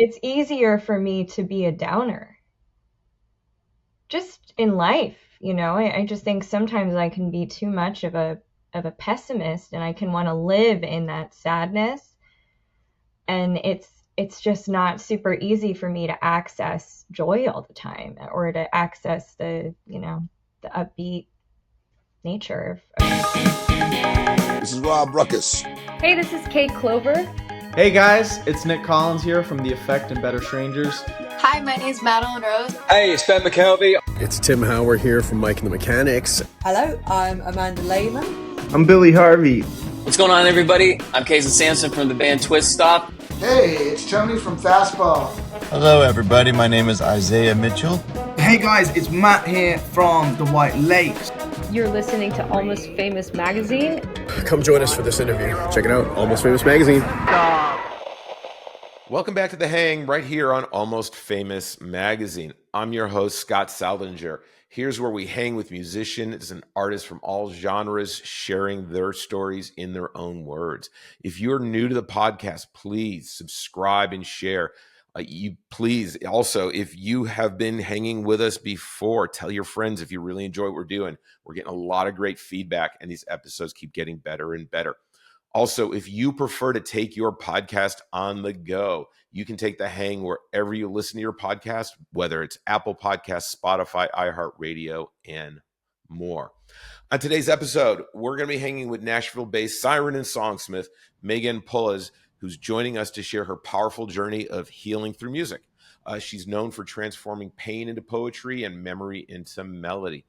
it's easier for me to be a downer. Just in life, I just think sometimes I can be too much of a pessimist, and I can want to live in that sadness. And it's just not super easy for me to access joy all the time, or to access the upbeat nature of. This is Rob Ruckus. Hey, this is Kate Clover. Hey guys, it's Nick Collins here from The Effect and Better Strangers. Hi, my name is Madeline Rose. Hey, it's Ben McKelvey. It's Tim Howard here from Mike and the Mechanics. Hello, I'm Amanda Lehman. I'm Billy Harvey. What's going on, everybody? I'm Casey Sampson from the band Twist Stop. Hey, it's Tony from Fastball. Hello, everybody. My name is Isaiah Mitchell. Hey guys, it's Matt here from the White Lakes. You're listening to Almost Famous Magazine. Come join us for this interview. Check it out, Almost Famous Magazine. Welcome back to The Hang right here on Almost Famous Magazine. I'm your host, Scott Saldinger. Here's where we hang with musicians and artists from all genres, sharing their stories in their own words. If you're new to the podcast, please subscribe and share. Please also, if you have been hanging with us before, tell your friends if you really enjoy what we're doing. We're getting a lot of great feedback, and these episodes keep getting better and better. Also, if you prefer to take your podcast on the go, you can take The Hang wherever you listen to your podcast, whether it's Apple Podcasts, Spotify, iHeartRadio, and more. On today's episode, we're going to be hanging with Nashville-based siren and songsmith Meghan Pulles, who's joining us to share her powerful journey of healing through music. She's known for transforming pain into poetry and memory into melody.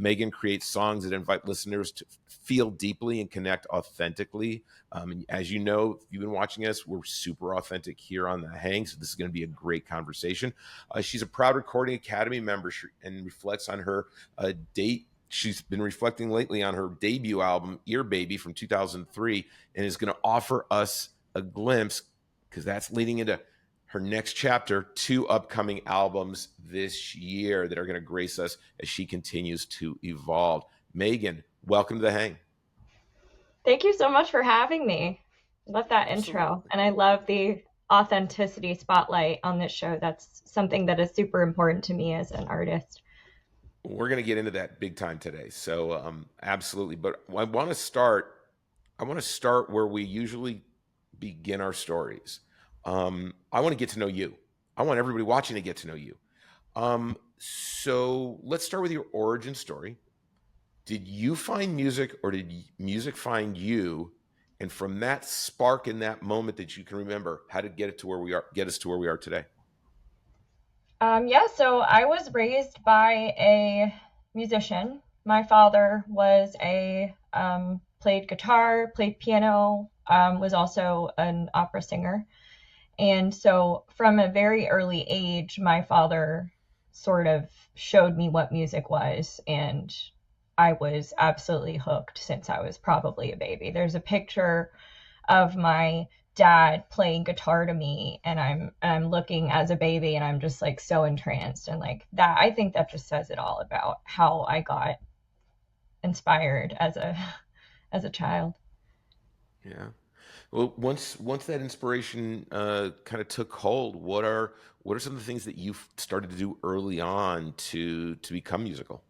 Meghan creates songs that invite listeners to feel deeply and connect authentically. And as you know, if you've been watching us, we're super authentic here on The Hang, so this is going to be a great conversation. She's a proud Recording Academy member and reflects on her date. She's been reflecting lately on her debut album, Ear Baby, from 2003, and is going to offer us a glimpse, because that's leading into her next chapter, 2 upcoming albums this year that are going to grace us as she continues to evolve. Meghan, welcome to The Hang. Thank you so much for having me. Love that intro. And I love the authenticity spotlight on this show. That's something that is super important to me as an artist. We're going to get into that big time today. So absolutely. But I want to start where we usually begin our stories. I want to get to know you. I want everybody watching to get to know you. So let's start with your origin story. Did you find music, or did music find you? And from that spark in that moment that you can remember, how did get us to where we are today? So I was raised by a musician. My father was played guitar, played piano, was also an opera singer. And so from a very early age, my father sort of showed me what music was, and I was absolutely hooked since I was probably a baby. There's a picture of my dad playing guitar to me, and I'm looking as a baby, and I'm just like so entranced, and like that, I think that just says it all about how I got inspired as a child. Yeah. Well, once that inspiration kind of took hold, what are some of the things that you've started to do early on to become musical?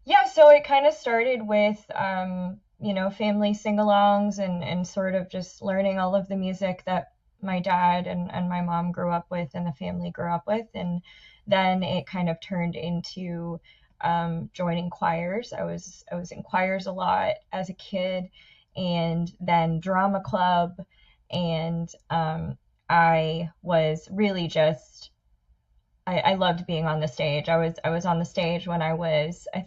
Yeah, so it kind of started with family sing-alongs and sort of just learning all of the music that my dad and my mom grew up with and the family grew up with, and then it kind of turned into joining choirs. I was in choirs a lot as a kid, and then drama club, and I was really just I loved being on the stage. I was on the stage when I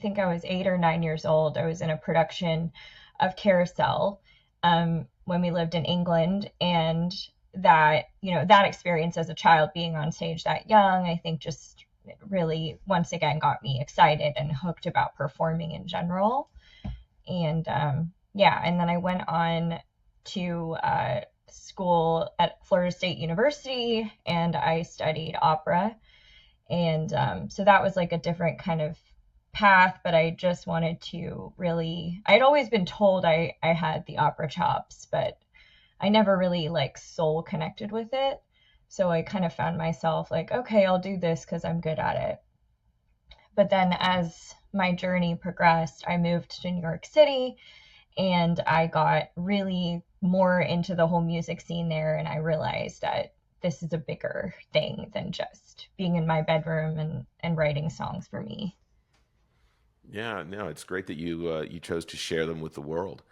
think I was 8 or 9 years old. I was in a production of Carousel when we lived in England, and that experience as a child, being on stage that young, I think just really once again got me excited and hooked about performing in general. And and then I went on to school at Florida State University, and I studied opera. And so that was like a different kind of path, but I just wanted to I'd always been told I had the opera chops, but I never really like soul connected with it. So I kind of found myself like, okay, I'll do this because I'm good at it. But then as my journey progressed, I moved to New York City and I got really more into the whole music scene there. And I realized that this is a bigger thing than just being in my bedroom and writing songs for me. Yeah, no, it's great that you chose to share them with the world.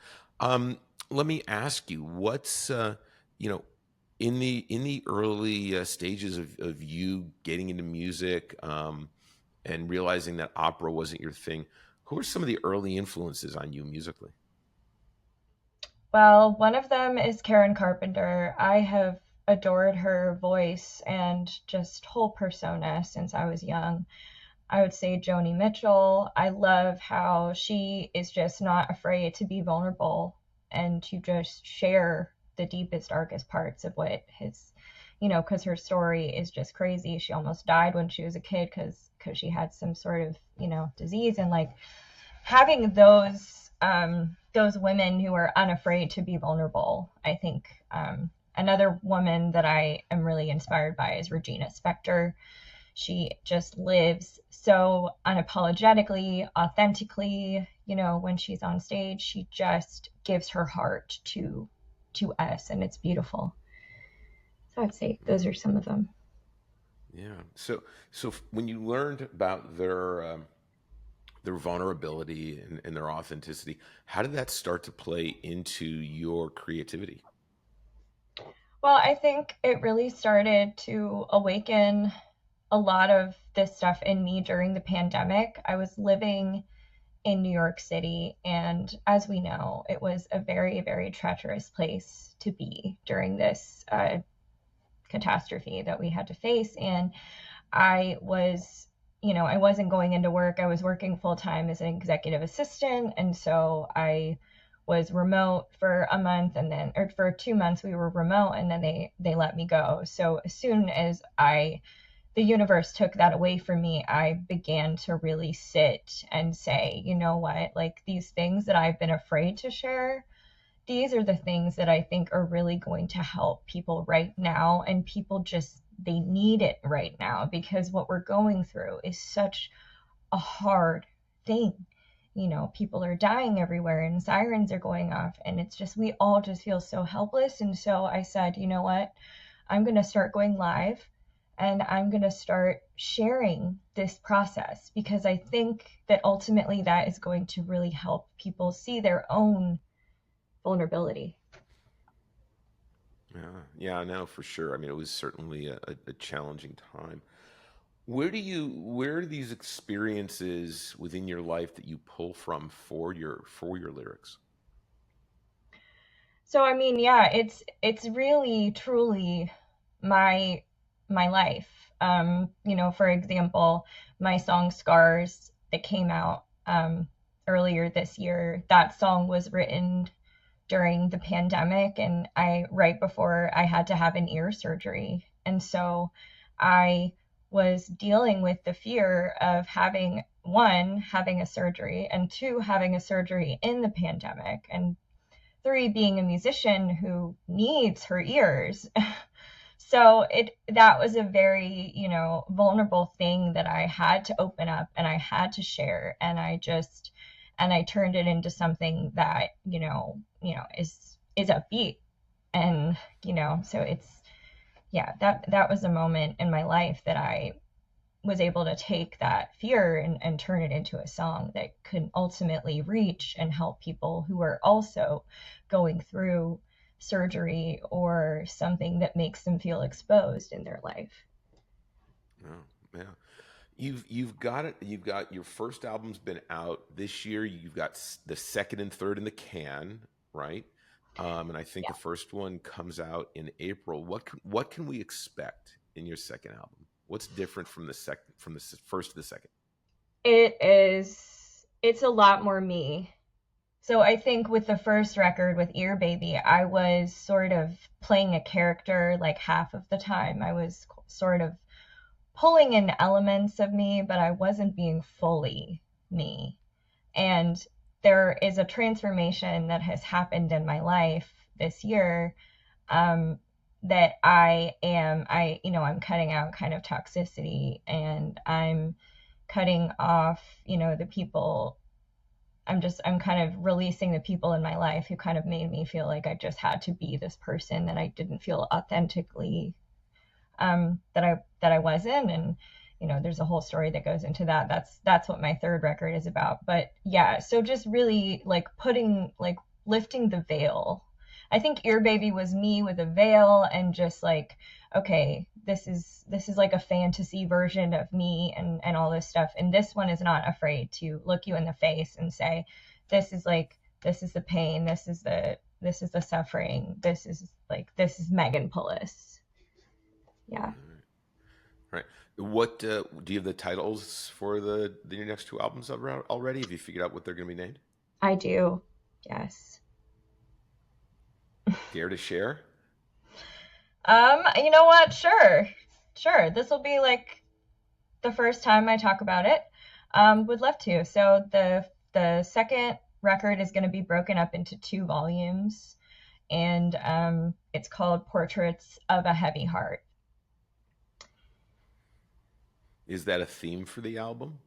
Let me ask you, what's you know, in the early stages of you getting into music and realizing that opera wasn't your thing, who are some of the early influences on you musically? Well, one of them is Karen Carpenter. I have adored her voice and just whole persona since I was young. I would say Joni Mitchell. I love how she is just not afraid to be vulnerable and to just share the deepest, darkest parts of what his, because her story is just crazy. She almost died when she was a kid because she had some sort of, disease. And like having those women who are unafraid to be vulnerable, I think. Another woman that I am really inspired by is Regina Spektor. She just lives so unapologetically, authentically, when she's on stage, she just gives her heart to us, and it's beautiful. So I'd say those are some of them. Yeah. So when you learned about their vulnerability and their authenticity, how did that start to play into your creativity? Well, I think it really started to awaken a lot of this stuff in me during the pandemic. I was living in New York City, and as we know, it was a very, very treacherous place to be during this catastrophe that we had to face. And I was, I wasn't going into work. I was working full time as an executive assistant. And so I was remote for a month, and then, or for 2 months we were remote, and then they let me go. So as soon as the universe took that away from me, I began to really sit and say, you know what, like these things that I've been afraid to share, these are the things that I think are really going to help people right now. And people just, they need it right now because what we're going through is such a hard thing. People are dying everywhere and sirens are going off, and it's just, we all just feel so helpless. And so I said, you know what, I'm going to start going live and I'm going to start sharing this process because I think that ultimately that is going to really help people see their own vulnerability. Yeah, no, for sure. I mean, it was certainly a challenging time. Where are these experiences within your life that you pull from for your lyrics? So I mean, yeah, it's really truly my life. For example, my song Scars that came out earlier this year, that song was written during the pandemic, and right before I had to have an ear surgery. And so I was dealing with the fear of having a surgery, and two, having a surgery in the pandemic, and three, being a musician who needs her ears. So that was a very, vulnerable thing that I had to open up and I had to share. And I turned it into something that, is upbeat. And, so that was a moment in my life that I was able to take that fear and turn it into a song that could ultimately reach and help people who are also going through surgery or something that makes them feel exposed in their life. Oh, yeah. You've got it. You've got your first album's been out this year. You've got the second and third in the can, right? And I think the first one comes out in April. What can we expect in your second album? What's different from the first to the second? It's a lot more me. So I think with the first record, with Ear Baby, I was sort of playing a character like half of the time. I was sort of pulling in elements of me, but I wasn't being fully me. And there is a transformation that has happened in my life this year, that I'm cutting out kind of toxicity, and I'm cutting off, the people. I'm kind of releasing the people in my life who kind of made me feel like I just had to be this person that I didn't feel authentically, that I wasn't. And, there's a whole story that goes into that. That's what my third record is about. But yeah, so just really like lifting the veil. I think Ear Baby was me with a veil, and just like, okay, this is like a fantasy version of me, and all this stuff. And this one is not afraid to look you in the face and say, this is the pain, this is the suffering, this is Meghan Pulles. Yeah. Right. What do you have the titles for your next two albums already? Have you figured out what they're going to be named? I do. Yes. Care to share? You know what? Sure. This will be like the first time I talk about it. Would love to. So the second record is going to be broken up into 2 volumes, and it's called Portraits of a Heavy Heart. Is that a theme for the album?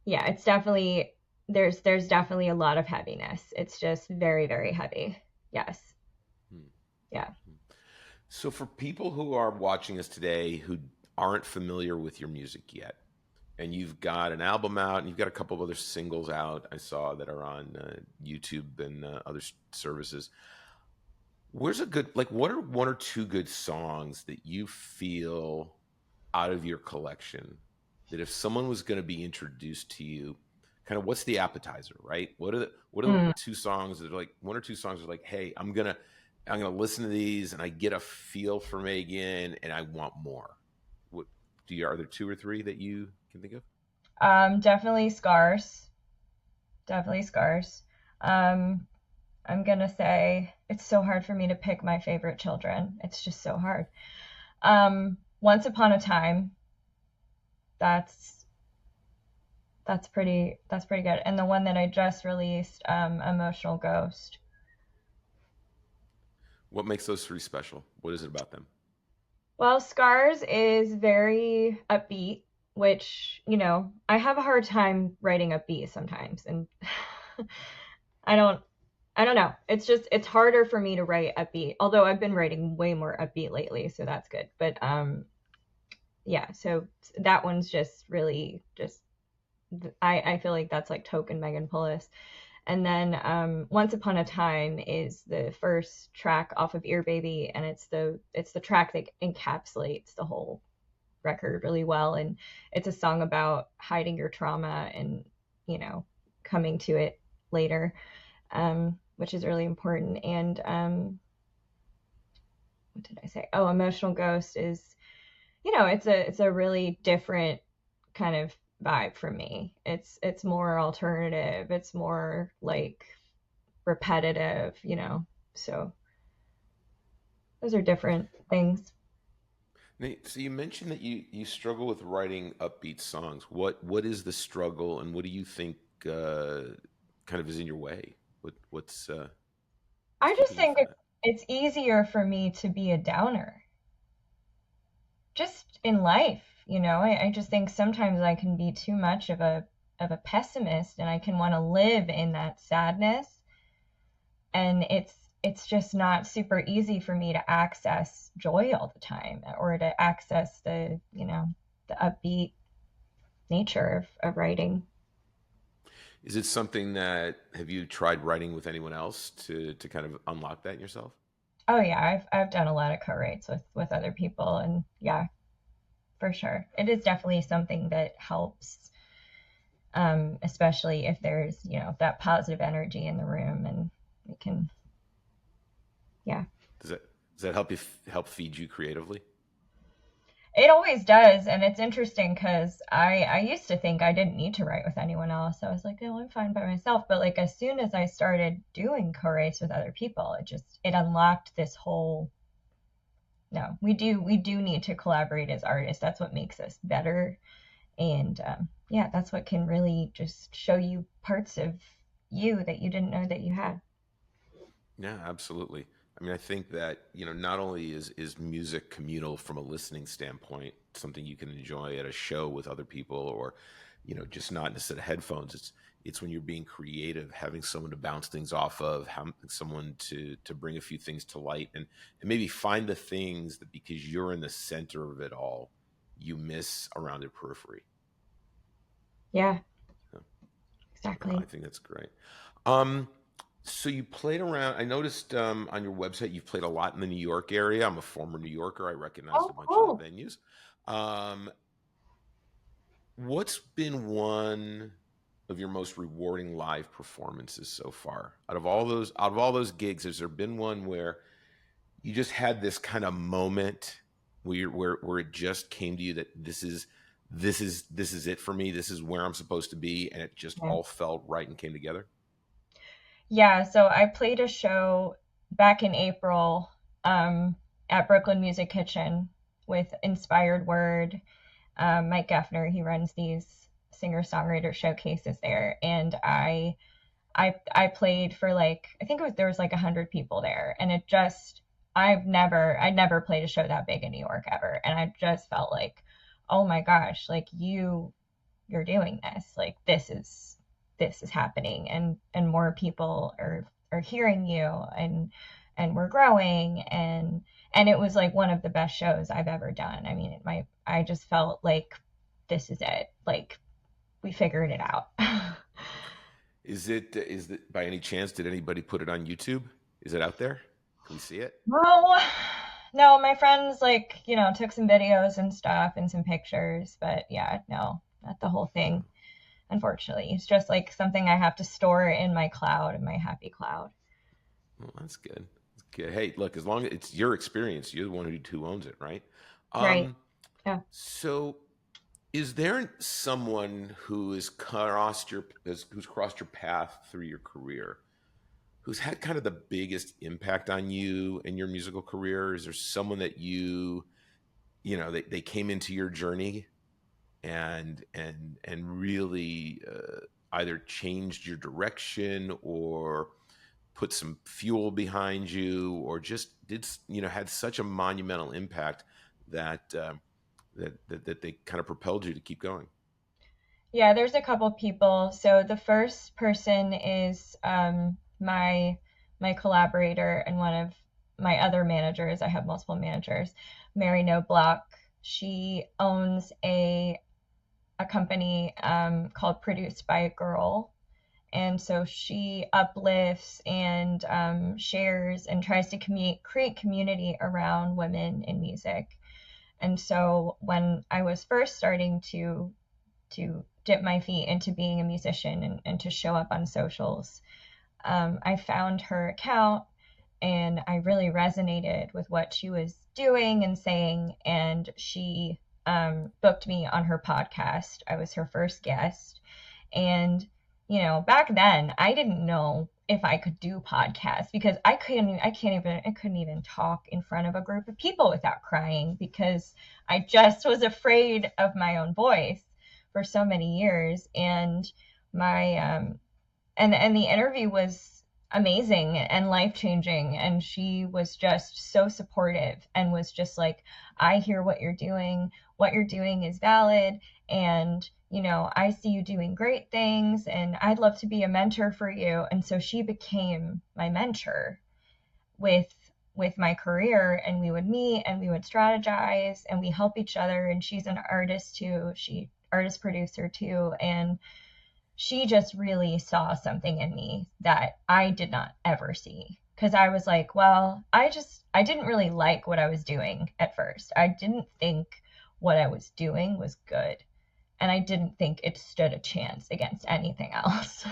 Yeah, it's definitely, there's definitely a lot of heaviness. It's just very, very heavy. Yes. Yeah. So for people who are watching us today who aren't familiar with your music yet, and you've got an album out and you've got a couple of other singles out, I saw, that are on YouTube and other services. Where's a good, what are 1 or 2 good songs that you feel out of your collection that if someone was going to be introduced to you, kind of what's the appetizer, right? What are the 2 songs that are like, 1 or 2 songs are like, hey, I'm gonna listen to these and I get a feel for Meghan and I want more. Are there 2 or 3 that you can think of? Definitely Scars. I'm gonna say, it's so hard for me to pick my favorite children. It's just so hard. Once Upon a Time. That's pretty good. And the one that I just released, Emotional Ghost. What makes those 3 special? What is it about them? Well, Scars is very upbeat, which, I have a hard time writing upbeat sometimes, and I don't know. It's harder for me to write upbeat, although I've been writing way more upbeat lately, so that's good. But yeah, so that one's just really I feel like that's like token Meghan Pulles. And then Once Upon a Time is the first track off of Ear Baby, and it's the track that encapsulates the whole record really well. And it's a song about hiding your trauma and, coming to it later, which is really important. And what did I say? Oh, Emotional Ghost is, it's a really different kind of vibe for me. It's more alternative. It's more like repetitive, so those are different things. So you mentioned that you struggle with writing upbeat songs. What is the struggle, and what do you think kind of is in your way? What's I just think it's easier for me to be a downer. Just in life, I just think sometimes I can be too much of a pessimist, and I can want to live in that sadness. And it's just not super easy for me to access joy all the time, or to access the upbeat nature of writing. Is it something that, have you tried writing with anyone else to kind of unlock that in yourself? Oh yeah, I've done a lot of co-writes with other people, and yeah, for sure. It is definitely something that helps, especially if there's, that positive energy in the room, and we can, yeah. Does that help feed you creatively? It always does, and it's interesting because I used to think I didn't need to write with anyone else. I was like, oh, I'm fine by myself. But like as soon as I started doing co-writes with other people, it unlocked this whole. No, we do need to collaborate as artists. That's what makes us better, and yeah, that's what can really just show you parts of you that you didn't know that you had. Yeah, absolutely. I mean, I think that, not only is music communal from a listening standpoint, something you can enjoy at a show with other people, or, just not in a set of headphones. It's when you're being creative, having someone to bounce things off of, having someone to bring a few things to light, and maybe find the things that, because you're in the center of it all, you miss around the periphery. Yeah, Yeah. exactly. I think that's great. So you played around. I noticed on your website you've played a lot in the New York area. I'm a former New Yorker. I recognized a bunch cool. of the venues. What's been one of your most rewarding live performances so far? Out of all those gigs, has there been one where you just had this kind of moment where it just came to you that this is it for me. This is where I'm supposed to be, and it just all felt right and came together? Yeah, so I played a show back in April at Brooklyn Music Kitchen with Inspired Word. Mike Geffner, he runs these singer-songwriter showcases there, and I played for I think there was 100 people there, and I'd never played a show that big in New York ever, and I just felt like, oh my gosh, you're doing this, this is happening, and more people are hearing you, and we're growing, and it was one of the best shows I've ever done. I mean, I just felt like this is it, we figured it out. Is it by any chance, did anybody put it on YouTube? Is it out there? Can we see it? No, my friends took some videos and stuff and some pictures, but yeah, no, not the whole thing. Unfortunately, it's just something I have to store in my cloud, in my happy cloud. Well, that's good. That's good. Hey, look, as long as it's your experience, you're the one who owns it, right? Right. Yeah. So, is there someone who's crossed your path through your career, who's had kind of the biggest impact on you in your musical career? Is there someone that they came into your journey and really either changed your direction or put some fuel behind you, or just had such a monumental impact that that they kind of propelled you to keep going? Yeah, there's a couple people. So the first person is my collaborator and one of my other managers. I have multiple managers. Mary Noblock. She owns a company called Produced by a Girl. And so she uplifts and shares and tries to create community around women in music. And so when I was first starting to dip my feet into being a musician and to show up on socials, I found her account, and I really resonated with what she was doing and saying, and she booked me on her podcast. I was her first guest, and back then I didn't know if I could do podcasts, because I couldn't even talk in front of a group of people without crying, because I just was afraid of my own voice for so many years. And my and the interview was amazing and life-changing, and she was just so supportive and was just like, I hear what you're doing is valid, and I see you doing great things, and I'd love to be a mentor for you. And so she became my mentor with my career, and we would meet and we would strategize and we help each other. And she's an artist too. She artist producer too. And she just really saw something in me that I did not ever see. Because I was like, well, I didn't really like what I was doing at first. I didn't think what I was doing was good. And I didn't think it stood a chance against anything else.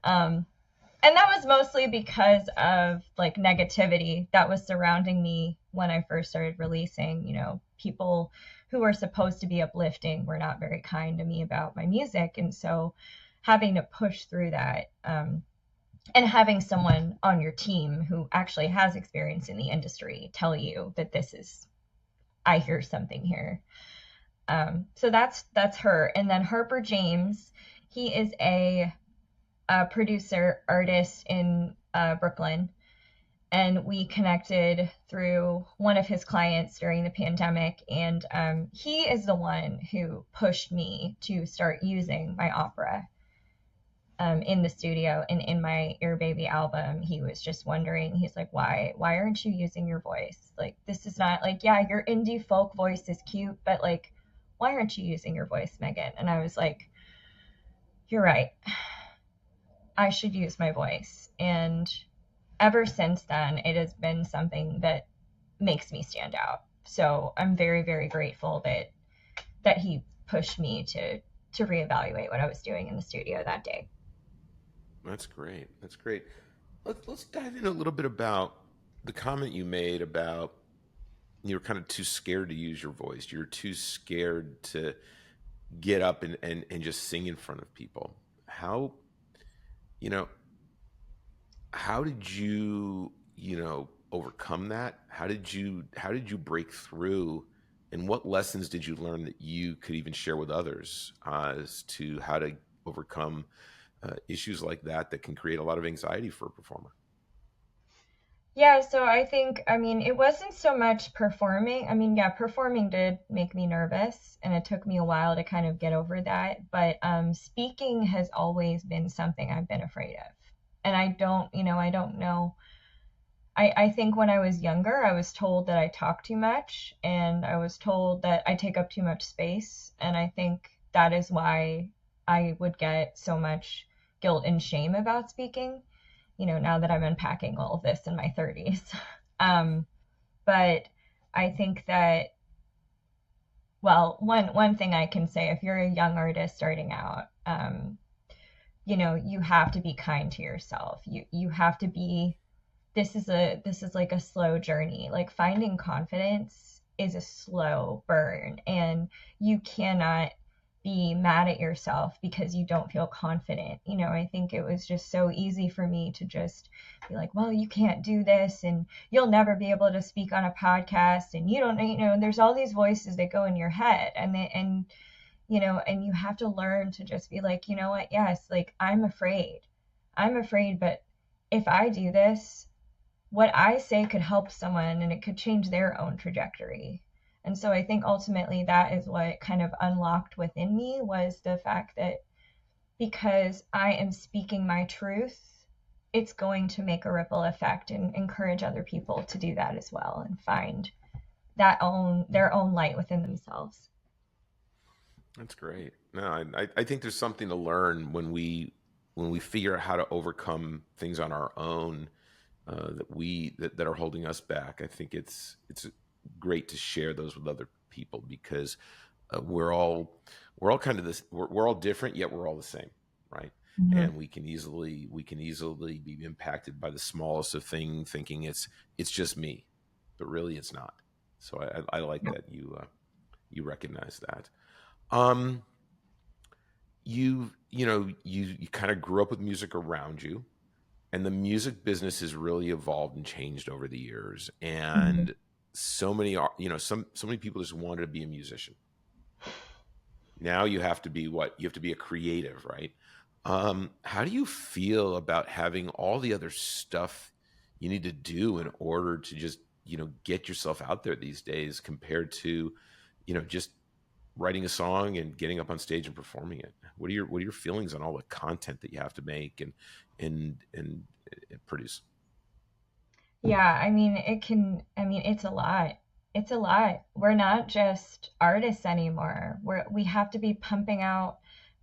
And that was mostly because of negativity that was surrounding me when I first started releasing. People who were supposed to be uplifting were not very kind to me about my music. And so having to push through that, and having someone on your team who actually has experience in the industry tell you that I hear something here. So that's her. And then Harper James, he is a producer artist in Brooklyn, and we connected through one of his clients during the pandemic. And he is the one who pushed me to start using my opera in the studio and in my Ear Baby album. He was just wondering, he's like, why aren't you using your voice? Like, this is not like, yeah, your indie folk voice is cute, but like, why aren't you using your voice, Megan? And I was like, you're right. I should use my voice. And ever since then, it has been something that makes me stand out. So I'm very, very grateful that he pushed me to reevaluate what I was doing in the studio that day. That's great. That's great. Let's dive in a little bit about the comment you made about you were kind of too scared to use your voice. You're too scared to get up and just sing in front of people. How did you overcome that? How did you break through, and what lessons did you learn that you could even share with others as to how to overcome issues like that can create a lot of anxiety for a performer? Yeah, so I think, it wasn't so much performing. Yeah, performing did make me nervous, and it took me a while to kind of get over that. But speaking has always been something I've been afraid of. And I don't know. I think when I was younger, I was told that I talk too much, and I was told that I take up too much space. And I think that is why I would get so much guilt and shame about speaking, now that I'm unpacking all of this in my 30s. But I think that, well, one thing I can say, if you're a young artist starting out, you have to be kind to yourself. You have to be, this is like a slow journey. Like, finding confidence is a slow burn, and you cannot be mad at yourself because you don't feel confident. I think it was just so easy for me to just be like, well, you can't do this, and you'll never be able to speak on a podcast, and you don't, there's all these voices that go in your head, and you have to learn to just be like, you know what? Yes, like, I'm afraid, but if I do this, what I say could help someone, and it could change their own trajectory. And so I think ultimately that is what kind of unlocked within me, was the fact that because I am speaking my truth, it's going to make a ripple effect and encourage other people to do that as well, and find their own light within themselves. That's great. No, I think there's something to learn when we figure out how to overcome things on our own that are holding us back. I think it's great to share those with other people, because we're all kind of this. We're all different, yet we're all the same, right? Mm-hmm. And we can easily be impacted by the smallest of things, thinking it's just me, but really it's not. So I like that you recognize that. You kind of grew up with music around you, and the music business has really evolved and changed over the years. And mm-hmm. so many people just wanted to be a musician. Now you have to be a creative, right? How do you feel about having all the other stuff you need to do in order to just, get yourself out there these days, compared to, just writing a song and getting up on stage and performing it? What are your feelings on all the content that you have to make and produce? Yeah, it's a lot. It's a lot. We're not just artists anymore. We have to be pumping out,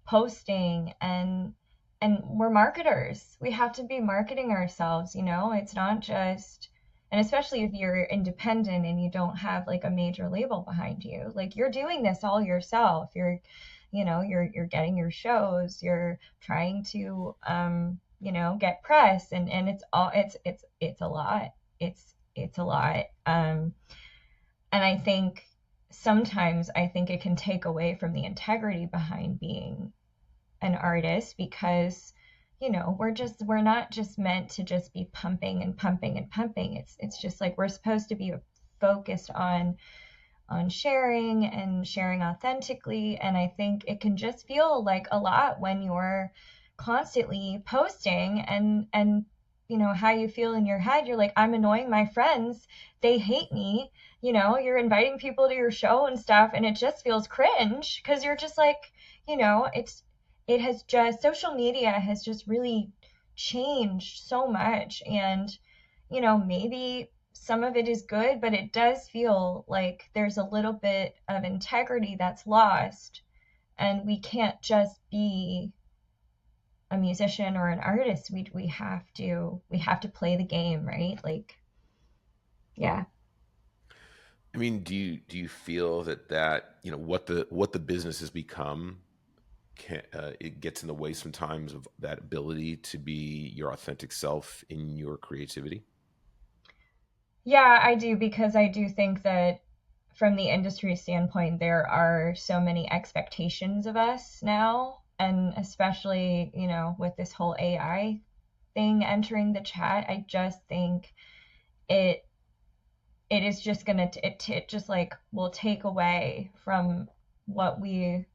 posting, and we're marketers. We have to be marketing ourselves, It's not just, and especially if you're independent and you don't have like a major label behind you, like, you're doing this all yourself. You're getting your shows, you're trying to get press, and it's a lot. It's a lot. And I think sometimes it can take away from the integrity behind being an artist, because we're not just meant to just be pumping and pumping and pumping. It's just like, we're supposed to be focused on sharing and sharing authentically. And I think it can just feel like a lot when you're constantly posting and how you feel in your head. You're like, I'm annoying my friends. They hate me. You're inviting people to your show and stuff, and it just feels cringe because you're just like, social media has just really changed so much. And, maybe some of it is good, but it does feel like there's a little bit of integrity that's lost, and we can't just be a musician or an artist. We have to play the game, right? Like, yeah. I mean, do you feel that what the business has become it gets in the way sometimes of that ability to be your authentic self in your creativity? Yeah, I do, because I do think that from the industry standpoint, there are so many expectations of us now, and especially, with this whole AI thing entering the chat, I just think it is just gonna it just like will take away from what we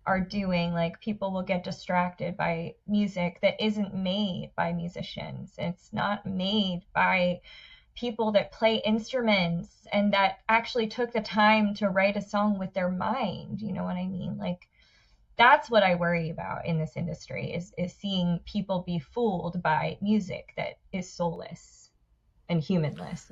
are doing. Like, people will get distracted by music that isn't made by musicians. It's not made by people that play instruments and that actually took the time to write a song with their mind. You know what I mean? Like, that's what I worry about in this industry, is seeing people be fooled by music that is soulless and humanless.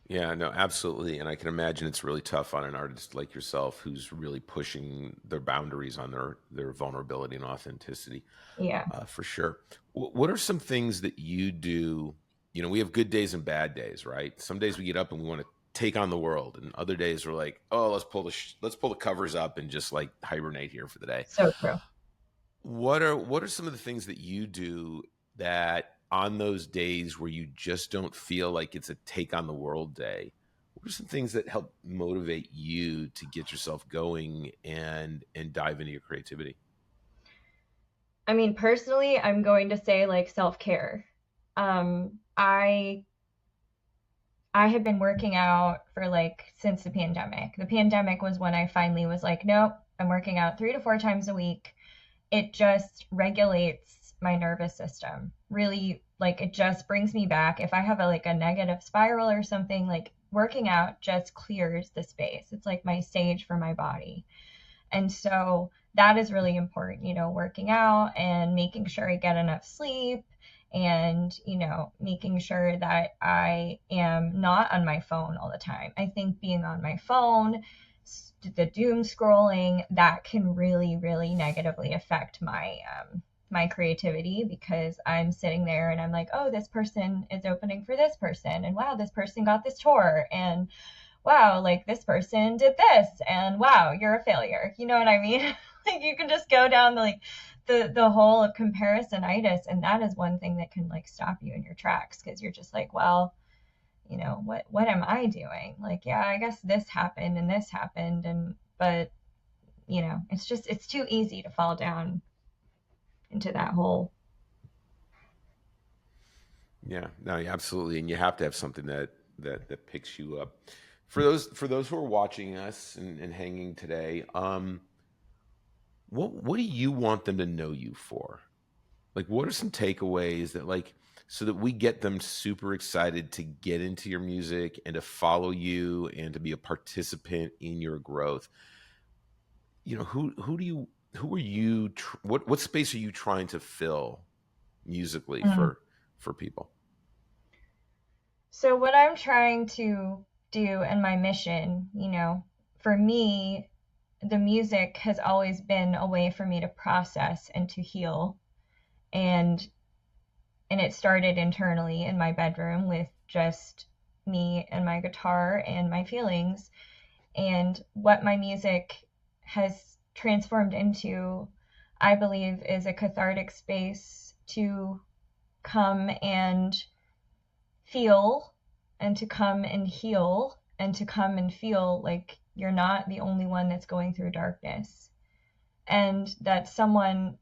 Yeah, no, absolutely. And I can imagine it's really tough on an artist like yourself who's really pushing their boundaries on their vulnerability and authenticity. Yeah. For sure. What are some things that you do? We have good days and bad days, right? Some days we get up and we want to take on the world, and other days we're like, oh, let's pull the covers up and just like hibernate here for the day. So true. What are some of the things that you do that on those days where you just don't feel like it's a take on the world day? What are some things that help motivate you to get yourself going and dive into your creativity? I mean, personally, I'm going to say like self-care. I have been working out for like since the pandemic. The pandemic was when I finally was like, nope, I'm working out 3 to 4 times a week. It just regulates my nervous system. Really, like, it just brings me back. If I have a negative spiral or something, like, working out just clears the space. It's like my sage for my body. And so that is really important, working out and making sure I get enough sleep, and, making sure that I am not on my phone all the time. I think being on my phone, the doom scrolling, that can really, really negatively affect my creativity, because I'm sitting there and I'm like, oh, this person is opening for this person, and wow, this person got this tour, and wow, like, this person did this, and wow, you're a failure. You know what I mean? Like, you can just go down the hole of comparisonitis, and that is one thing that can like stop you in your tracks, because you're just like, well, what am I doing? Like, yeah, I guess this happened and this happened, but it's too easy to fall down into that hole. Yeah, no, absolutely. And you have to have something that picks you up. For those who are watching us and hanging today, what do you want them to know you for? Like, what are some takeaways that, like, so that we get them super excited to get into your music and to follow you and to be a participant in your growth? Who are you, what space are you trying to fill musically for people? So what I'm trying to do, and my mission, for me, the music has always been a way for me to process and to heal. And it started internally in my bedroom with just me and my guitar and my feelings. And what my music has transformed into, I believe, is a cathartic space to come and feel, and to come and heal, and to come and feel like you're not the only one that's going through darkness, and that someone,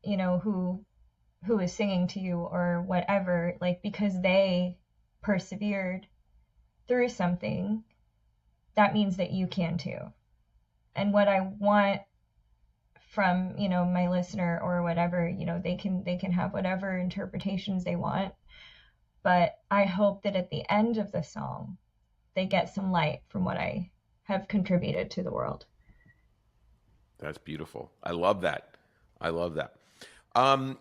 who is singing to you or whatever, like, because they persevered through something, that means that you can too. And what I want from, you know, my listener or whatever. You know, they can have whatever interpretations they want. But I hope that at the end of the song, they get some light from what I have contributed to the world. That's beautiful. I love that. I love that. A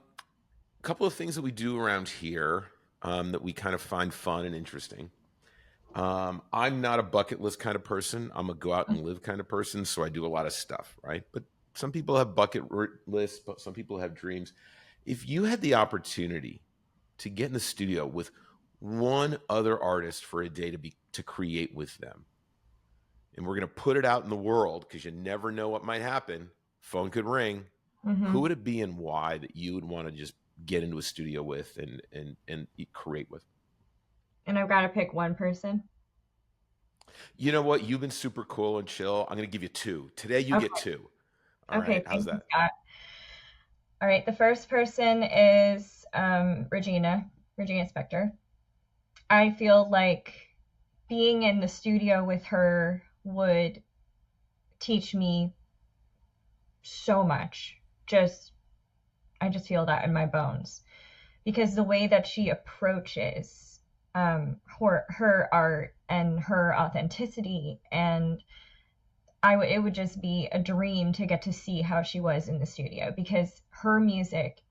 couple of things that we do around here that we kind of find fun and interesting. I'm not a bucket list kind of person. I'm a go out and live kind of person. So I do a lot of stuff, right? But some people have bucket lists, but some people have dreams. If you had the opportunity to get in the studio with one other artist for a day to create with them, and we're going to put it out in the world because you never know what might happen. Phone could ring. Who would it be and why that you would want to just get into a studio with and create with? And I've got to pick one person. You know what? You've been super cool and chill. I'm going to give you two. Today you get two. All right. How's that? Scott. All right. The first person is Regina Spektor. I feel like being in the studio with her would teach me so much. I just feel that in my bones, because the way that she approaches her art and her authenticity, and it would just be a dream to get to see how she was in the studio, because her music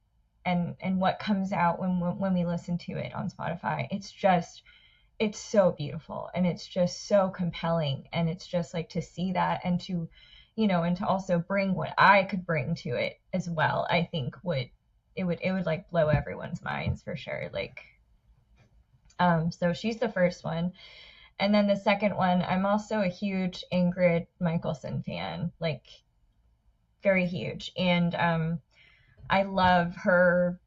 and what comes out when we listen to it on Spotify, it's so beautiful, and it's just so compelling, and it's just like to see that, and to, you know, and to also bring what I could bring to it as well. I think would like blow everyone's minds for sure. Like, so she's the first one. And then the second one, I'm also a huge Ingrid Michaelson fan, like very huge. And I love her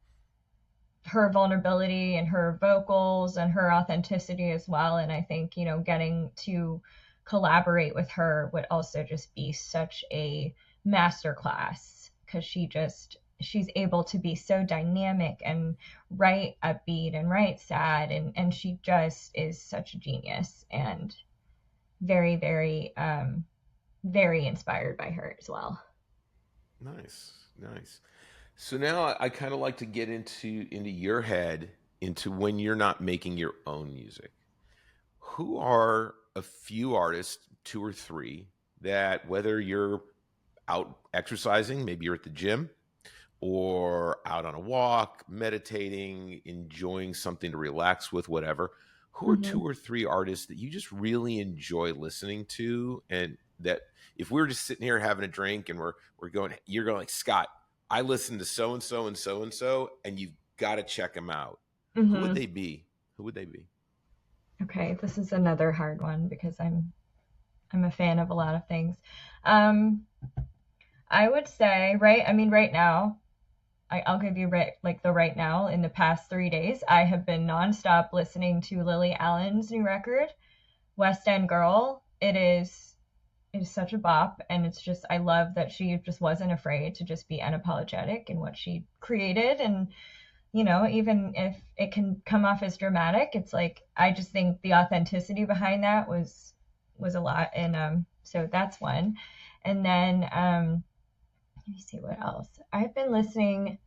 vulnerability and her vocals and her authenticity as well. And I think, you know, getting to collaborate with her would also just be such a masterclass, because she's able to be so dynamic and write upbeat and write sad, and she just is such a genius, and very, very, very inspired by her as well. Nice. So now I kind of like to get into your head, into when you're not making your own music. Who are a few artists, 2 or 3, that whether you're out exercising, maybe you're at the gym, or out on a walk, meditating, enjoying something to relax with, whatever, who are 2 or 3 artists that you just really enjoy listening to, and that if we were just sitting here having a drink and you're going like, Scott, I listen to so and so and so and so, and you've got to check them out. Who would they be? Okay, this is another hard one, because I'm a fan of a lot of things. I would say right now, I'll give you right now, in the past 3 days, I have been nonstop listening to Lily Allen's new record, West End Girl. It is such a bop, and it's just, I love that she just wasn't afraid to just be unapologetic in what she created. And, you know, even if it can come off as dramatic, it's like, I just think the authenticity behind that was a lot. And so that's one. And then let me see what else. I've been listening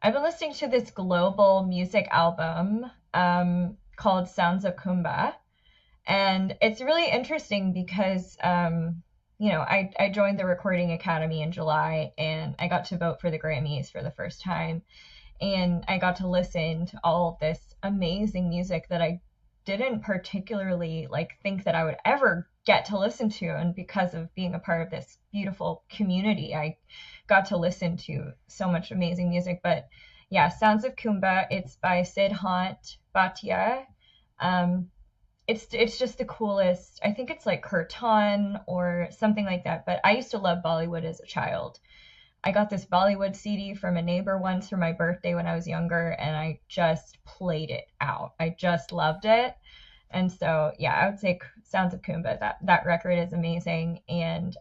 to this global music album called Sounds of Kumba. And it's really interesting because, you know, I joined the Recording Academy in July, and I got to vote for the Grammys for the first time. And I got to listen to all of this amazing music that I didn't particularly think that I would ever get to listen to. And because of being a part of this beautiful community, I got to listen to so much amazing music. But yeah, Sounds of Kumba, it's by Siddhant Bhatia. It's just the coolest. I think it's like Kirtan or something like that. But I used to love Bollywood as a child. I got this Bollywood CD from a neighbor once for my birthday when I was younger, and I just played it out. I just loved it. And so, yeah, I would say Sounds of Kumba. That record is amazing. And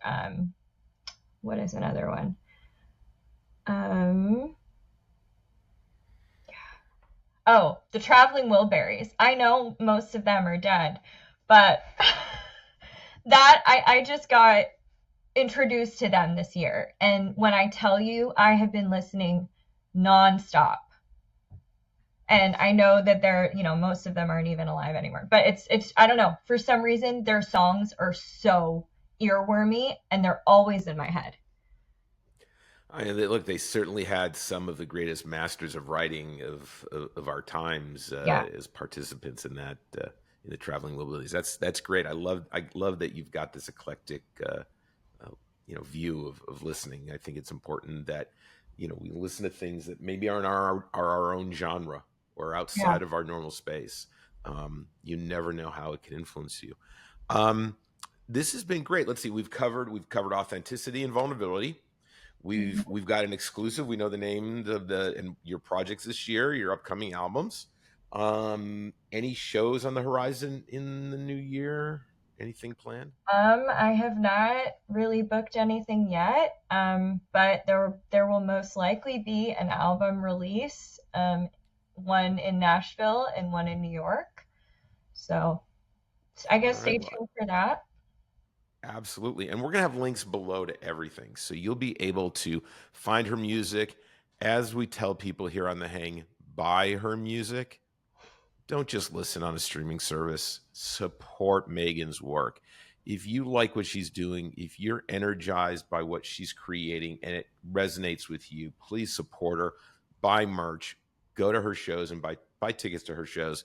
what is another one? Oh, the Traveling Wilburys. I know most of them are dead, but that I just got introduced to them this year. And when I tell you, I have been listening nonstop. And I know that they're, most of them aren't even alive anymore. But it's I don't know, for some reason their songs are so earwormy and they're always in my head. Look, they certainly had some of the greatest masters of writing of our times as participants in that in the Traveling Wilburys. That's great. I love that you've got this eclectic view of listening. I think it's important that we listen to things that maybe aren't our own genre or outside of our normal space. You never know how it can influence you. This has been great. Let's see. We've covered authenticity and vulnerability. We've got an exclusive. We know the names of your projects this year, your upcoming albums. Any shows on the horizon in the new year? Anything planned? I have not really booked anything yet. But there will most likely be an album release. One in Nashville and one in New York. So I guess stay tuned for that. Absolutely. And we're going to have links below to everything. So you'll be able to find her music. As we tell people here on The Hang, buy her music. Don't just listen on a streaming service. Support Meghan's work. If you like what she's doing, if you're energized by what she's creating and it resonates with you, please support her. Buy merch. Go to her shows and buy tickets to her shows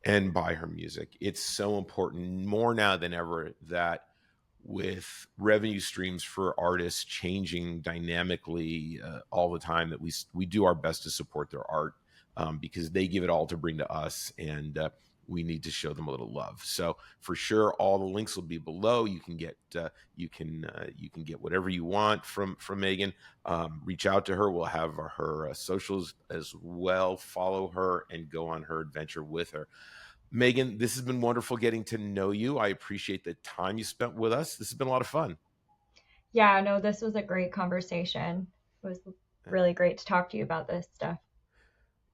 and buy her music. It's so important, more now than ever, that with revenue streams for artists changing dynamically all the time, that we do our best to support their art because they give it all to bring to us, and we need to show them a little love. So for sure, all the links will be below. You can get whatever you want from Meghan. Reach out to her. We'll have her socials as well. Follow her and go on her adventure with her. Meghan, this has been wonderful getting to know you. I appreciate the time you spent with us. This has been a lot of fun. Yeah, no, this was a great conversation. It was really great to talk to you about this stuff.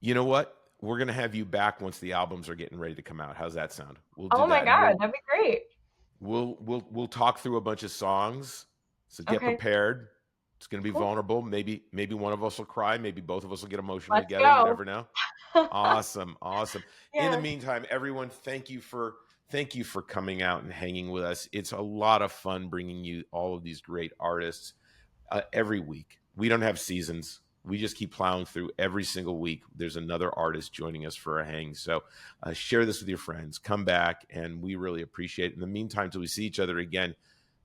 You know what? We're going to have you back once the albums are getting ready to come out. How's that sound? We'll do my God, that'd be great. We'll talk through a bunch of songs. So get prepared. It's going to be vulnerable. Maybe one of us will cry. Maybe both of us will get emotional together. You never know. Awesome. Yeah. In the meantime, everyone, thank you for coming out and hanging with us. It's a lot of fun bringing you all of these great artists every week. We don't have seasons. We just keep plowing through every single week. There's another artist joining us for a hang. So share this with your friends. Come back, and we really appreciate it. In the meantime, till we see each other again,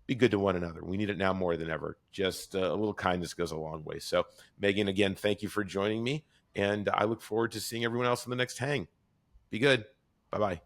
be good to one another. We need it now more than ever. Just a little kindness goes a long way. So, Meghan, again, thank you for joining me, and I look forward to seeing everyone else in the next hang. Be good. Bye-bye.